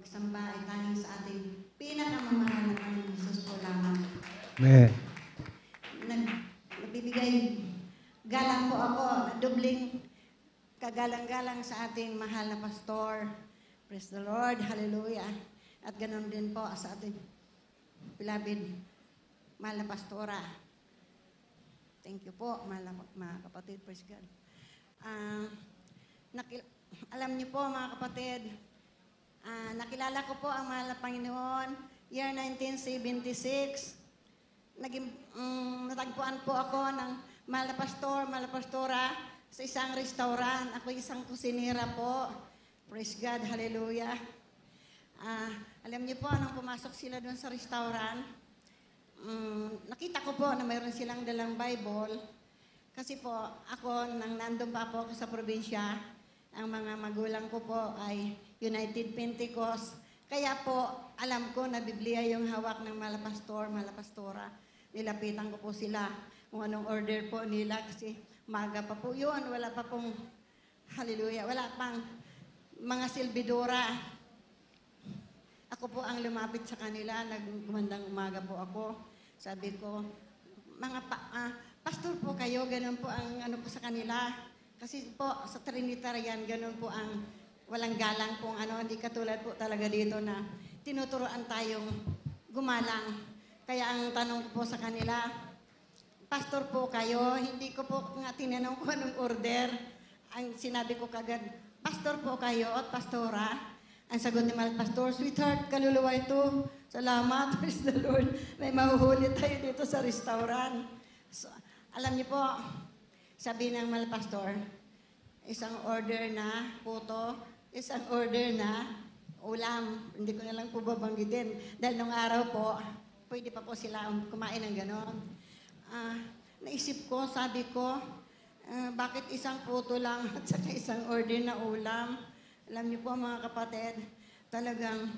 pagsamba ay tanging sa ating pinakamamahal na Panginoon Jesus po lamang. Amen. Nagbibigay galang po ako, dubling kagalang-galang sa ating mahal na pastor. Praise the Lord, hallelujah. At ganoon din po sa ating beloved mahal na pastora. Thank you po, mahal na mga kapatid, praise God. Alam niyo po mga kapatid, nakilala ko po ang mahal na Panginoon year 1976. Natagpuan po ako ng mahal na pastor, mahal na pastora sa isang restaurant. Ako isang kusinera po. Praise God, hallelujah. Alam niyo po, nung pumasok sila doon sa restaurant, nakita ko po na mayroon silang dalang Bible. Kasi po, ako, nang nandun pa po ako sa probinsya, ang mga magulang ko po ay United Pentecost. Kaya po, alam ko na Biblia yung hawak ng mahal na pastor, mahal na pastora. Nilapitan ko po sila kung anong order po nila kasi maga pa po yun. Wala pa pong, hallelujah, wala pang mga silbidora. Ako po ang lumapit sa kanila, nagumandang umaga po ako. Sabi ko, pastor po kayo, ganun po ang ano po sa kanila. Kasi po sa Trinitarian, ganun po ang walang galang pong ano, hindi katulad po talaga dito na tinuturoan tayong gumalang. Kaya ang tanong ko po sa kanila, pastor po kayo, hindi ko po nga tinanong ko anong order. Ang sinabi ko kagad, pastor po kayo at pastora. Ang sagot ni Mahal Pastor, sweetheart, kaluluwa ito. Salamat, praise the Lord. May mahuhuli tayo dito sa restaurant. So, alam niyo po, sabi ng Mahal Pastor, isang order na puto, isang order na ulam. Hindi ko na lang po babanggitin. Dahil nung araw po, pwede pa po sila kumain ng ganon. Naisip ko, sabi ko, bakit isang puto lang at saka isang order na ulam? Alam niyo po mga kapatid, talagang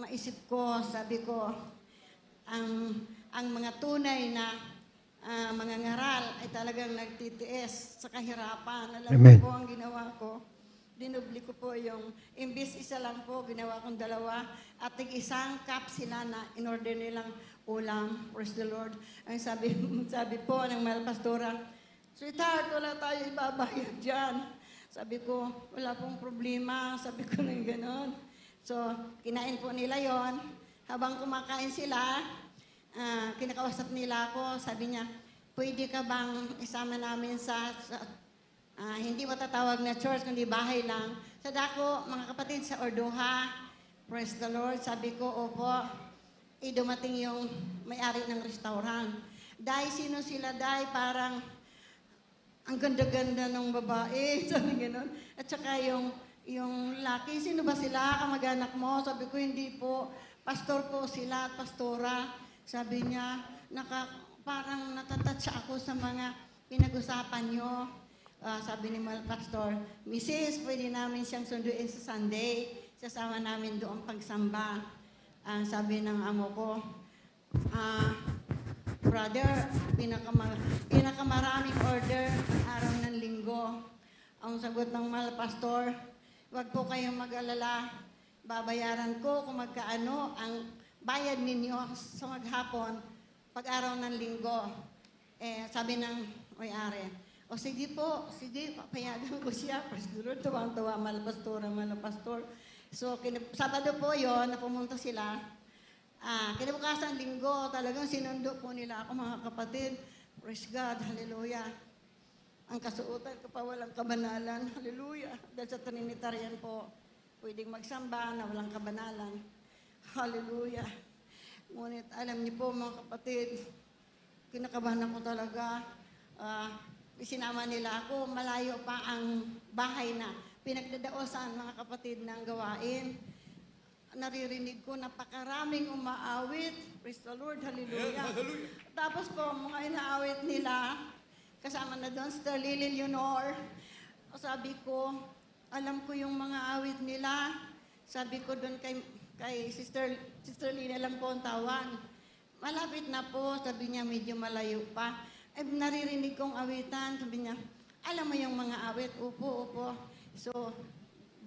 naisip ko, sabi ko, ang mga tunay na mga ngaral ay talagang nagtitiis sa kahirapan. Alam niyo po ang ginawa ko. Dinubli ko po yung, imbis isa lang po, ginawa kong dalawa. At isang cup sila na in-order nilang ulam. Praise the Lord. Ang sabi po ng mahal pastora, sweetheart, wala tayo ibabayad dyan. Sabi ko, wala pong problema. Sabi ko nang gano'n. So, kinain po nila yon. Habang kumakain sila, kinakausap nila ako. Sabi niya, pwede ka bang isama namin sa hindi matatawag na church, kundi bahay lang. Sa dako, mga kapatid, sa Orduha. Praise the Lord. Sabi ko, opo. Dumating yung may-ari ng restaurant. Dahil sino sila? Dahil parang ang ganda-ganda ng babae, sabi gano'n. At saka yung laki, sino ba sila? Kamag-anak mo? Sabi ko, hindi po. Pastor po sila at pastora. Sabi niya, parang natatouch ako sa mga pinag-usapan niyo. Sabi ni Mahal Pastor, Mrs., pwede namin siyang sunduin sa Sunday. Sasama namin doon pagsamba. Sabi ng amo ko, brother, pinakamaraming order araw ng linggo. Ang sagot ng Mahal Pastor, wag po kayong mag-alala. Babayaran ko kung magkaano ang bayad ninyo sa maghapon pag araw ng linggo. Sabi ng may-ari, o sige po, sige, papayagan ko siya. Pastor, tuwang-tuwa, Mahal Pastor. So, Sabado po yon na pumunta sila. Kinabukasan linggo, talagang sinundo po nila ako mga kapatid. Praise God, hallelujah. Ang kasuotan ko pa walang kabanalan, hallelujah. Dahil sa Trinitarian po, pwedeng magsamba na walang kabanalan. Hallelujah. Ngunit alam niyo po mga kapatid, kinakabahan ako talaga. Sinama nila ako, malayo pa ang bahay na pinagdadaosan mga kapatid ng gawain. Naririnig ko napakaraming umaawit. Praise the Lord, hallelujah. Yes, hallelujah. Tapos po, mga inaawit nila, kasama na doon, Sister Lily Leonor. Sabi ko, alam ko yung mga awit nila. Sabi ko doon kay Sister Lily lang po ang tawag. Malapit na po, sabi niya, medyo malayo pa. Naririnig kong awitan, sabi niya, alam mo yung mga awit? Upo. So,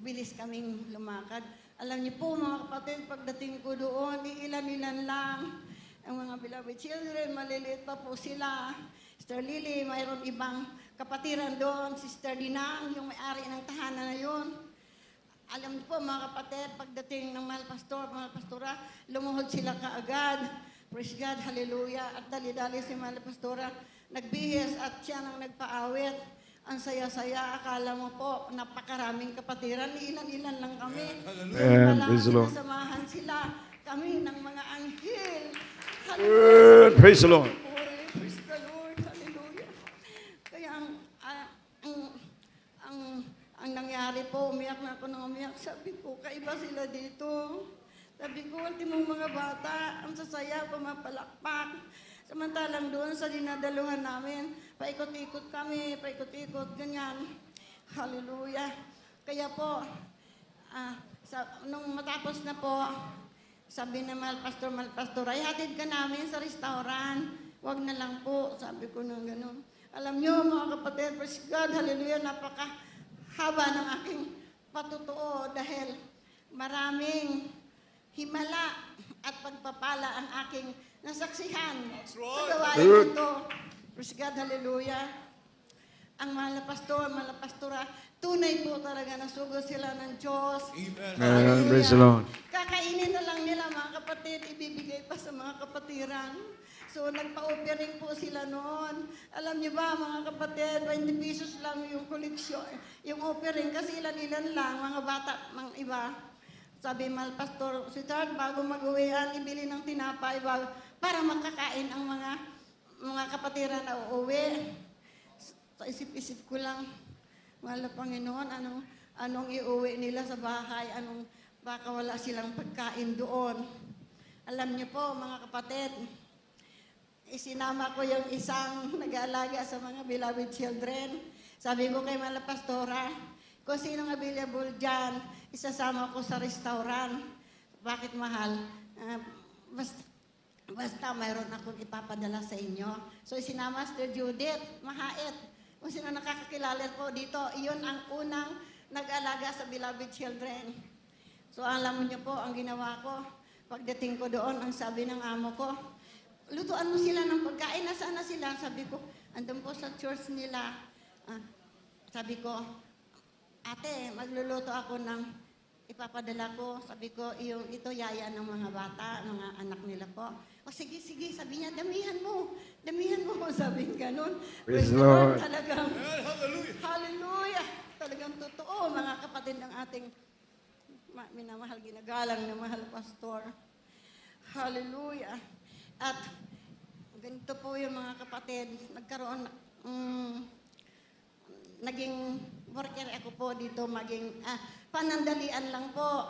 bilis kaming lumakad. Alam niyo po mga kapatid, pagdating ko doon, ilan-ilan lang. Ang mga beloved children, maliliit pa po sila. Sister Lily, mayroon ibang kapatiran doon. Sister Dinang, yung may-ari ng tahanan na yun. Alam niyo po mga kapatid, pagdating ng mahal pastora, lumuhod sila kaagad. Praise God, hallelujah. At dali-dali si mahal pastora, nagbihis at siya nang nagpaawit. Ang saya-saya, akala mo po, napakaraming kapatiran, ilan-ilan lang kami. Praise the Lord. Nasamahan sila, kami ng mga anghel. Praise the Lord. Praise the Lord, hallelujah. Kaya ang nangyari po, umiyak na ako ng umiyak. Sabi ko, kaiba sila dito. Sabi ko, ultimong mga bata, ang sasaya, pumapalakpak. Samantalang doon sa dinadaluhan namin, paikot-ikot kami, paikot-ikot, ganyan. Hallelujah. Kaya po, nung matapos na po, sabi na mahal pastor, ay hatid ka namin sa restaurant. Huwag na lang po, sabi ko na gano'n. Alam nyo mga kapatid, praise God, hallelujah, napakahaba ng aking patutuo dahil maraming himala at pagpapala ang aking nasaksihan sa gawain ito. Praise God, hallelujah. Ang mahal na pastor, mahal na pastora, tunay po talaga nasugod sila ng Diyos. Amen. Praise the Lord. Kakainin na lang nila mga kapatid, ibibigay pa sa mga kapatiran. So nagpa-offering po sila noon. Alam niyo ba mga kapatid, 20 pesos lang yung koleksyon, yung offering kasi ilan-ilan lang, mga bata, mga iba. Sabi mahal pastor, si Tard, bago mag-uwian, ibili ng tinapay para makakain ang mga kapatiran na uuwi. Sa isip-isip ko lang, mahal na Panginoon, anong iuwi nila sa bahay, baka wala silang pagkain doon. Alam niyo po mga kapatid, isinama ko yung isang nag-aalaga sa mga beloved children. Sabi ko kay mahal na pastora, kung sinong available dyan, isasama ko sa restaurant. Bakit mahal? Basta mayroon akong ipapadala sa inyo. So isinama Sister Judith, Mahait. Kung sino nakakakilala po dito, iyon ang unang nag-alaga sa beloved children. So alam niyo po, ang ginawa ko, pagdating ko doon, ang sabi ng amo ko, lutuan mo sila ng pagkain, nasaan na sila? Sabi ko, andun po sa church nila. Sabi ko, ate, magluluto ako ng ipapadala ko. Sabi ko, ito yaya ng mga bata, mga anak nila po. O sige, sabi niya, damihan mo, sabi nga ganun. Praise the Lord. Talagang, hallelujah. Talagang totoo, mga kapatid ng ating minamahal, ginagalang na mahal pastor. Hallelujah. At ganito po yung mga kapatid, nagkaroon, naging worker ako po dito, panandalian lang po.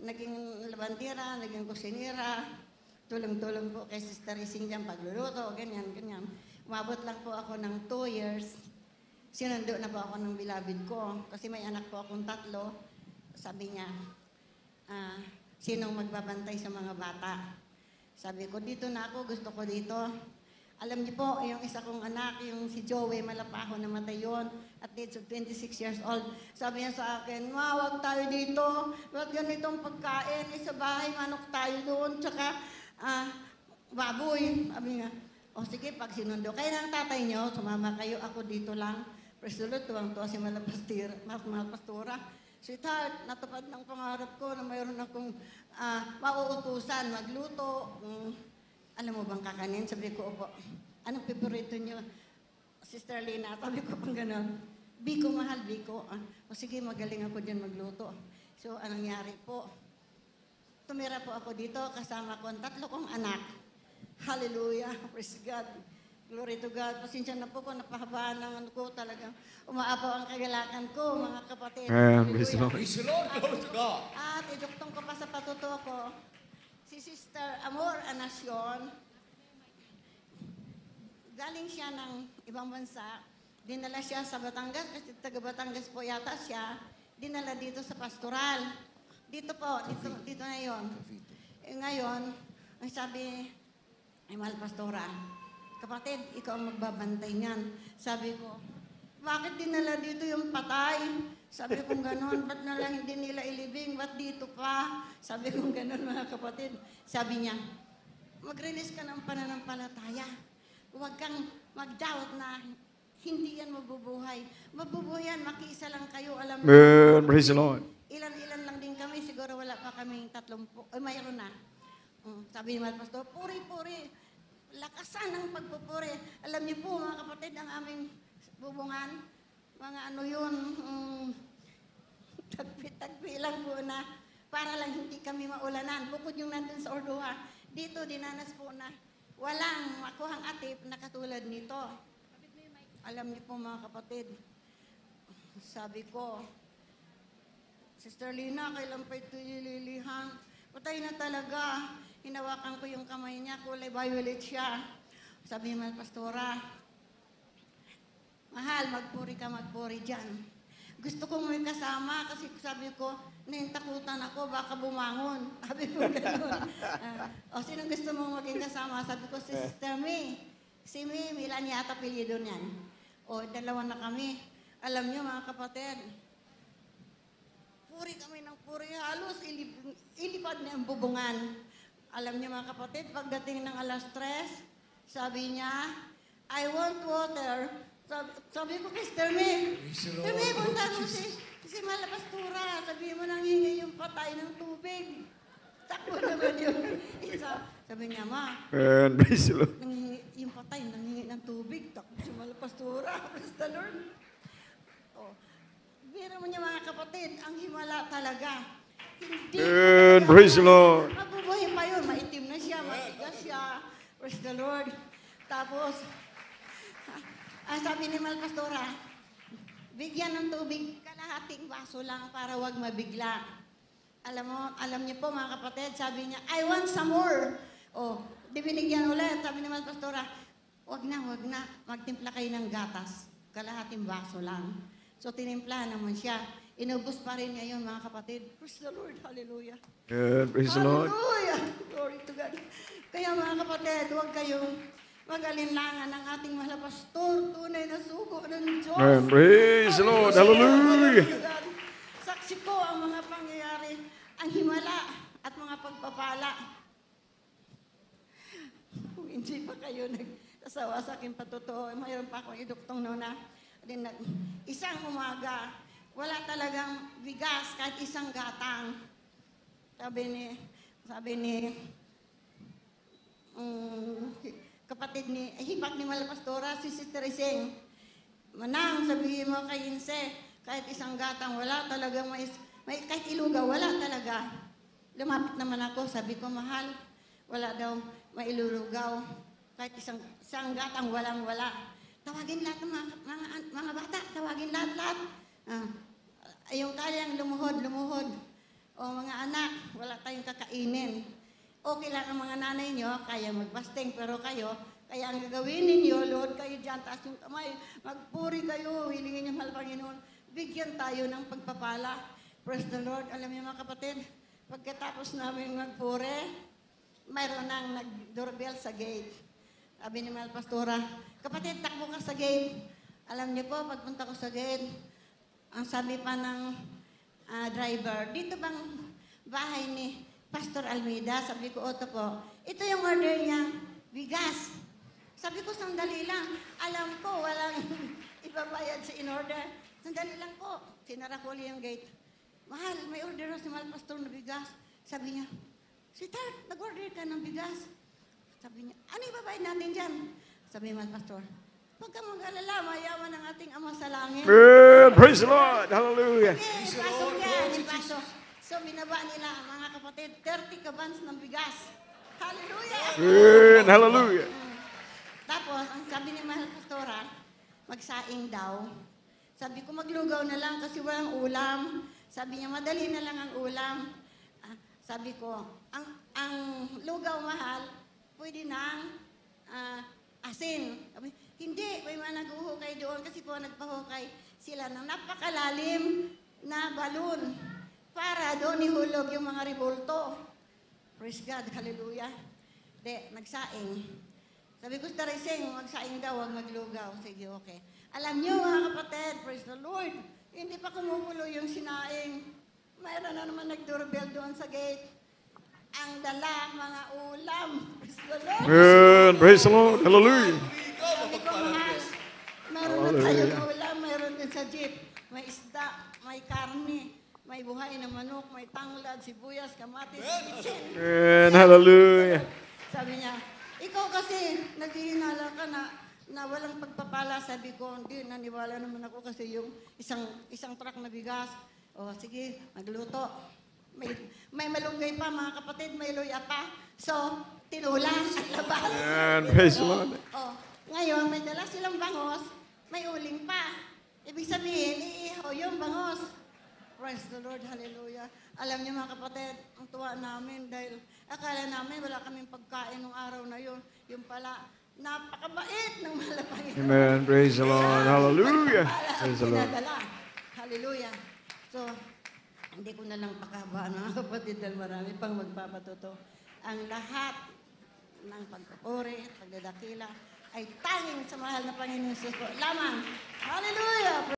Naging labandera, naging kusinira, tulong-tulong po kay Sister Ising dyan, pagluluto, ganyan. Umabot lang po ako ng 2 years. Sinundo na po ako ng beloved ko. Kasi may anak po akong 3. Sabi niya, sinong magbabantay sa mga bata? Sabi ko, dito na ako, gusto ko dito. Alam niyo po, yung isa kong anak, yung si Joey Malapaho, namatay yun at age of 26 years old. Sabi niya sa akin, wag tayo dito, wag ganitong pagkain, sa bahay, manok tayo doon, tsaka baboy. Sabi nga, o sige, pag sinundo kayo ng tatay niyo, sumama kayo, ako dito lang. Presulot, tuwang-tuwa si Malapastora. Sweetheart, natupad ng pangarap ko na mayroon akong mauutusan, magluto. Alam mo bang kakanin? Sabi ko, opo. Anong paborito niyo? Sister Lina, sabi ko pang gano'n. Biko, mahal, Biko. O sige, magaling ako dyan magluto. So, anong nangyari po? Tumira po ako dito, kasama ko ang 3 kong anak. Hallelujah, praise God. Glory to God. Pasensya na po kung napahabaan ng ano ko, talagang umaapaw ang kagalakan ko, mga kapatid. Praise the Lord. Praise the Lord, glory to God. At iduktong ko pa sa patuto ko, si Sister Amor Anacion, galing siya ng ibang bansa, dinala siya sa Batangas, kasi taga Batangas po yata siya, dinala dito sa pastoral. Dito po, dito na yun. Ngayon, ang sabi, ay mahal pastora, kapatid, ikaw ang magbabantay niyan. Sabi ko, bakit dinala dito yung patay? Sabi kong gano'n, ba't na lang hindi nila ilibing? Ba't dito pa? Sabi kong gano'n, mga kapatid. Sabi niya, mag-release ka ng pananampalataya. Huwag kang mag-doubt na hindi yan mabubuhay. Mabubuhay yan, makiisa lang kayo. Alam mo, Amen. Praise the Lord. ilan-ilan lang din kami. Siguro wala pa kaming 30. Mayroon na. Sabi ni Mahal Pastor, puri-puri. Lakasan ang pagpupuri. Alam niyo po, mga kapatid, ang aming bubungan, mga ano yun, tagpi-tagpi lang po na para lang hindi kami maulanan. Bukod yung nandun sa Ordua, dito dinanas po na walang makuhang atip na katulad nito. Alam niyo po, mga kapatid, sabi ko, Sister Lina, kailan pa ito ililihan? Patay na talaga. Hinawakan ko yung kamay niya, kulay violet siya. Sabi ni Mahal Pastora, Mahal, magpuri ka, magpuri dyan. Gusto kong may kasama kasi sabi ko, naintakutan ako, baka bumangon. Sabi ko gano'n. Sino gusto mong maging kasama? Sabi ko, si Sister May. Si May, Milan yata apelyido niyan. Dalawa na kami. Alam niyo, mga kapatid, puri kami ng puri. Halos ilipad niya ang bubungan. Alam niyo, mga kapatid, pagdating ng alas 3, sabi niya, I want water. Sabi ko kay Sister May, Sister May, punta mo si Mahal Pastora. Sabi mo, nanghingi yung patay ng tubig. Takbo naman yung isa. Sabi niya, Ma, Amen. Praise the Lord. yung patay, nanghingi ng tubig. Takbo si Mahal Pastora. Praise the Lord. Biro mo niya, mga kapatid, ang himala talaga. Hindi. Amen. Praise the Lord. Mabubuhay pa yun. Maitim na siya, matigas siya. Praise the Lord. Tapos, ang sabi ni Mahal Pastora, bigyan ng tubig, kalahating baso lang para wag mabigla. Alam niyo po, mga kapatid, sabi niya, I want some more. Di binigyan ulit. Sabi ni Mahal Pastora, wag na, magtimpla kayo ng gatas. Kalahating baso lang. So, tinimpla naman siya. Inubos pa rin niya yun, mga kapatid. Praise the Lord. Hallelujah. Amen. Praise the Lord. Hallelujah. Glory to God. Kaya, mga kapatid, huwag kayong mag-alinlangan ng ating mahal pastor. Tunay na sugo ng Diyos. Amen. Praise the Lord. Hallelujah. Saksi ko ang mga pangyayari, ang himala at mga pagpapala. Kung hindi pa kayo nagsasawa sa akin patotoo, mayroon pa akong iduktong nona. Isang umaga, wala talagang bigas, kahit isang gatang. Sabi ni kapatid hipak ni Mahal Pastora, si Sister Iseng, Manang, sabihin mo kay Inse, kahit isang gatang, wala talagang kahit ilugaw, wala talaga. Lumapit naman ako, sabi ko, Mahal, wala daw mailulugaw. Kahit isang gatang, walang-wala. Tawagin lahat ng mga bata, tawagin lahat. Yung kayang lumuhod. Mga anak, wala tayong kakainin. Okay lang ang mga nanay nyo, kaya magpasting, pero kayo, kaya ang gagawin ninyo, luhod kayo dyan, taas yung kamay, magpuri kayo, hilingin yung mahal Panginoon, bigyan tayo ng pagpapala. Praise the Lord. Alam niyo, mga kapatid, pagkatapos namin magpuri, mayroon nang nag-doorbell sa gate. Sabi ni Mahal Pastora, kapatid, takbo ka sa gate. Alam niyo po, pagpunta ko sa gate, ang sabi pa ng driver, dito bang bahay ni Pastor Almeida? Sabi ko, oto po. Ito yung order niya, bigas. Sabi ko, sandali lang. Alam ko, walang ibabayad sa in-order. Sandali lang po. Sinara ko ulit yung gate. Mahal, may order si Mahal Pastor na bigas. Sabi niya, Sweetheart, nag-order ka ng bigas. Sabi niya, ano ibabayad natin dyan? Sabi ni Mahal Pastor, huwag ka mag-alala, mayaman ang ating Ama sa langit. Amen. Praise the Lord. Hallelujah. Okay, pasok yan, pasok. So, binaba nila, mga kapatid, 30 kabans ng bigas. Hallelujah! Amen. Hallelujah. Tapos, ang sabi ni Mahal Pastora, magsaing daw. Sabi ko, maglugaw na lang kasi walang ulam. Sabi niya, madali na lang ang ulam. Sabi ko, ang lugaw, Mahal, pwede ng asin. Sabi, hindi, may mga naghuhukay doon kasi po nagpahukay sila ng napakalalim na balon para doon ihulog yung mga ribulto. Praise God, hallelujah. Nagsaing. Sabi ko, Tariseng, magsaing daw, huwag maglugaw. Sige, okay. Alam niyo, mga kapatid, praise the Lord. Hindi pa kumukulo yung sinaing. Mayroon na naman nag-doorbell doon sa gate. Ang dala, mga ulam. Praise the Lord. Amen. Praise the Lord. Hallelujah. Sabi ko, mahal, meron na tayong ulam, meron din sa jeep. May isda, may karne, may buhay na manok, may tanglad, sibuyas, kamatis, kitchen. Amen. Hallelujah. Sabi niya, ikaw kasi naghihinala ka na walang pagpapala. Sabi ko, hindi, naniwala naman ako kasi yung isang truck na bigas. O sige, magluto. May malunggay pa mga kapatid, may luya pa. So, tinulang sa labas. Amen. Praise the Lord. Ngayon, may dala silang bangos, may uling pa. Ibig sabihin, iihaw yung bangos. Praise the Lord, hallelujah. Alam niyo mga kapatid, ang tuwa namin dahil akala namin wala kaming pagkain nung araw na yun. Yung pala, napakabait ng malapangin. Amen. Praise the Lord. Hallelujah. Praise the Lord. Hallelujah. So, hindi ko na lang pakabaan mga kapatid dahil marami pang magpapatuto. Ang lahat ng pagpupuri, pagdadakila ay tanging sa mahal na Panginoon Jesus po lamang. Hallelujah!